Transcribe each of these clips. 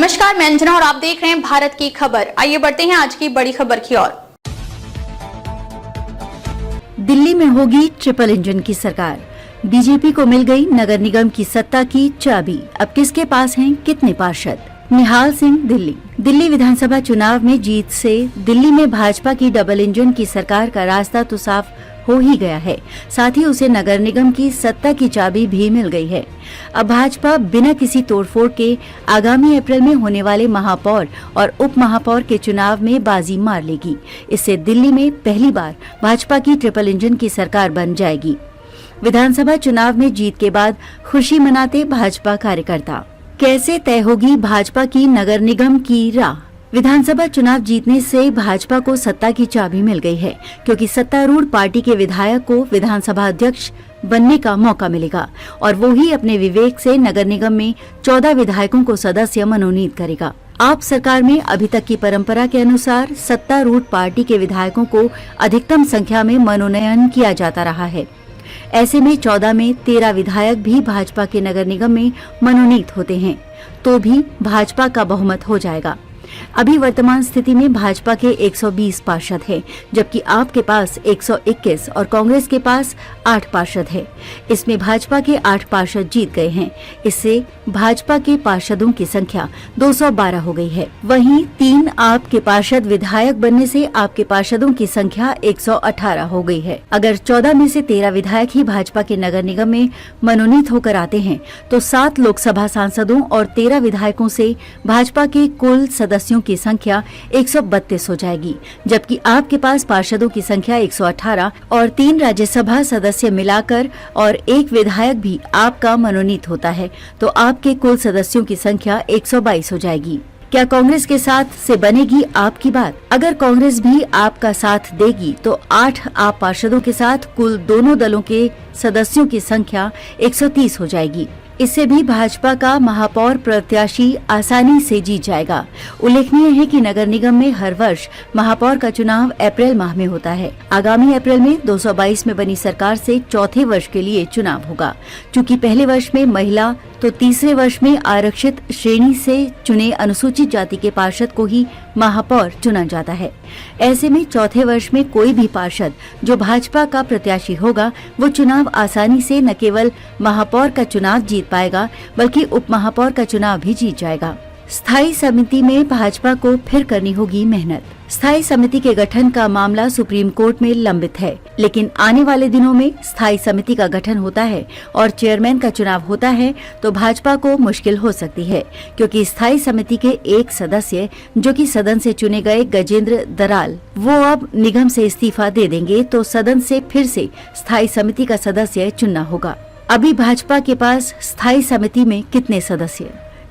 नमस्कार, मैं अंजना और आप देख रहे हैं भारत की खबर। आइए बढ़ते हैं आज की बड़ी खबर की ओर। दिल्ली में होगी ट्रिपल इंजन की सरकार। बीजेपी को मिल गई नगर निगम की सत्ता की चाबी। अब किसके पास हैं कितने पार्षद? निहाल सिंह, दिल्ली विधानसभा चुनाव में जीत से दिल्ली में भाजपा की डबल इंजन की सरकार का रास्ता तो साफ हो ही गया है, साथ ही उसे नगर निगम की सत्ता की चाबी भी मिल गई है। अब भाजपा बिना किसी तोड़फोड़ के आगामी अप्रैल में होने वाले महापौर और उप महापौर के चुनाव में बाजी मार लेगी। इससे दिल्ली में पहली बार भाजपा की ट्रिपल इंजन की सरकार बन जाएगी। विधानसभा चुनाव में जीत के बाद खुशी मनाते भाजपा कार्यकर्ता। कैसे तय होगी भाजपा की नगर निगम की राह? विधानसभा चुनाव जीतने से भाजपा को सत्ता की चाबी मिल गई है, क्योंकि सत्तारूढ़ पार्टी के विधायक को विधानसभा अध्यक्ष बनने का मौका मिलेगा और वो ही अपने विवेक से नगर निगम में 14 विधायकों को सदस्य मनोनीत करेगा। आप सरकार में अभी तक की परंपरा के अनुसार सत्तारूढ़ पार्टी के विधायकों को अधिकतम संख्या में मनोनयन किया जाता रहा है। ऐसे में 14 में 13 विधायक भी भाजपा के नगर निगम में मनोनीत होते हैं तो भी भाजपा का बहुमत हो जाएगा। अभी वर्तमान स्थिति में भाजपा के 120 पार्षद हैं, जबकि आप के पास 121 और कांग्रेस के पास 8 पार्षद है। इसमें भाजपा के 8 पार्षद जीत गए हैं। इससे भाजपा के पार्षदों की संख्या 212 हो गई है। वहीं 3 आपके पार्षद विधायक बनने से आपके पार्षदों की संख्या 118 हो गई है। अगर 14 में से 13 विधायक ही भाजपा के नगर निगम में मनोनीत होकर आते हैं तो 7 लोकसभा सांसदों और 13 विधायकों से भाजपा के कुल सदस्यों की संख्या 132 हो जाएगी, जबकि आपके पास पार्षदों की संख्या 118 और 3 राज्यसभा सदस्य मिलाकर और 1 विधायक भी आपका मनोनीत होता है तो आपके कुल सदस्यों की संख्या 122 हो जाएगी। क्या कांग्रेस के साथ से बनेगी आपकी बात? अगर कांग्रेस भी आपका साथ देगी तो 8 आप पार्षदों के साथ कुल दोनों दलों के सदस्यों की संख्या 130 हो जाएगी। इससे भी भाजपा का महापौर प्रत्याशी आसानी से जीत जाएगा। उल्लेखनीय है कि नगर निगम में हर वर्ष महापौर का चुनाव अप्रैल माह में होता है। आगामी अप्रैल में 222 में बनी सरकार से चौथे वर्ष के लिए चुनाव होगा। चूँकि पहले वर्ष में महिला तो तीसरे वर्ष में आरक्षित श्रेणी से चुने अनुसूचित जाति के पार्षद को ही महापौर चुना जाता है। ऐसे में चौथे वर्ष में कोई भी पार्षद जो भाजपा का प्रत्याशी होगा वो चुनाव आसानी से न केवल महापौर का चुनाव जीत पाएगा बल्कि उप महापौर का चुनाव भी जीत जाएगा। स्थायी समिति में भाजपा को फिर करनी होगी मेहनत। स्थायी समिति के गठन का मामला सुप्रीम कोर्ट में लंबित है, लेकिन आने वाले दिनों में स्थायी समिति का गठन होता है और चेयरमैन का चुनाव होता है तो भाजपा को मुश्किल हो सकती है, क्योंकि स्थायी समिति के एक सदस्य जो कि सदन से चुने गए गजेंद्र दराल वो अब निगम से इस्तीफा दे देंगे तो सदन से फिर से स्थायी समिति का सदस्य चुनना होगा। अभी भाजपा के पास स्थायी समिति में कितने सदस्य?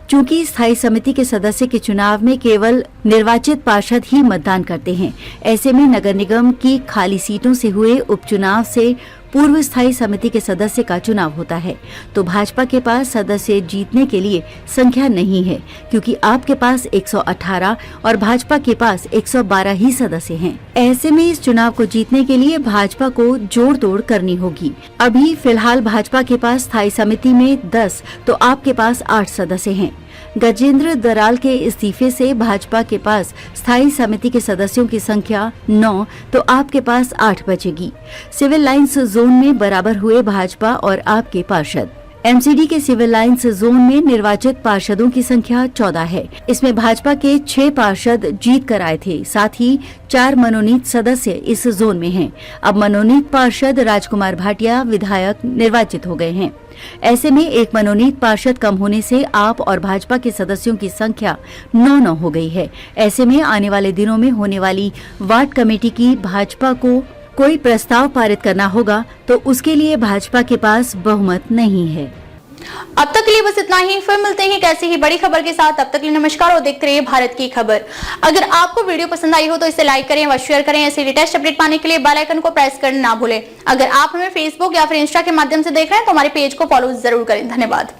चूंकि स्थायी समिति के सदस्य के चुनाव में केवल निर्वाचित पार्षद ही मतदान करते हैं, ऐसे में नगर निगम की खाली सीटों से हुए उपचुनाव से पूर्व स्थायी समिति के सदस्य का चुनाव होता है तो भाजपा के पास सदस्य जीतने के लिए संख्या नहीं है, क्योंकि आपके पास 118 और भाजपा के पास 112 ही सदस्य हैं। ऐसे में इस चुनाव को जीतने के लिए भाजपा को जोड़ तोड़ करनी होगी। अभी फिलहाल भाजपा के पास स्थायी समिति में 10 तो आपके पास 8 सदस्य हैं। गजेंद्र दराल के इस्तीफे से भाजपा के पास स्थायी समिति के सदस्यों की संख्या 9 तो आपके पास 8 बचेगी। सिविल लाइंस जोन में बराबर हुए भाजपा और आपके पार्षद। एमसीडी के सिविल लाइंस जोन में निर्वाचित पार्षदों की संख्या 14 है। इसमें भाजपा के 6 पार्षद जीत कर आए थे, साथ ही 4 मनोनीत सदस्य इस जोन में हैं। अब मनोनीत पार्षद राजकुमार भाटिया विधायक निर्वाचित हो गए हैं। ऐसे में एक मनोनीत पार्षद कम होने से आप और भाजपा के सदस्यों की संख्या 9 हो गई है। ऐसे में आने वाले दिनों में होने वाली वार्ड कमेटी की भाजपा को कोई प्रस्ताव पारित करना होगा तो उसके लिए भाजपा के पास बहुमत नहीं है। अब तक के लिए बस इतना ही, फिर मिलते हैं कैसे ही बड़ी खबर के साथ। तब तक के लिए नमस्कार और देखते रहिए भारत की खबर। अगर आपको वीडियो पसंद आई हो तो इसे लाइक करें व शेयर करें। ऐसे लेटेस्ट अपडेट पाने के लिए बेल आइकन को प्रेस करना ना भूलें। अगर आप हमें फेसबुक या फिर इंस्टा के माध्यम से देख रहे हैं तो हमारे पेज को फॉलो जरूर करें। धन्यवाद।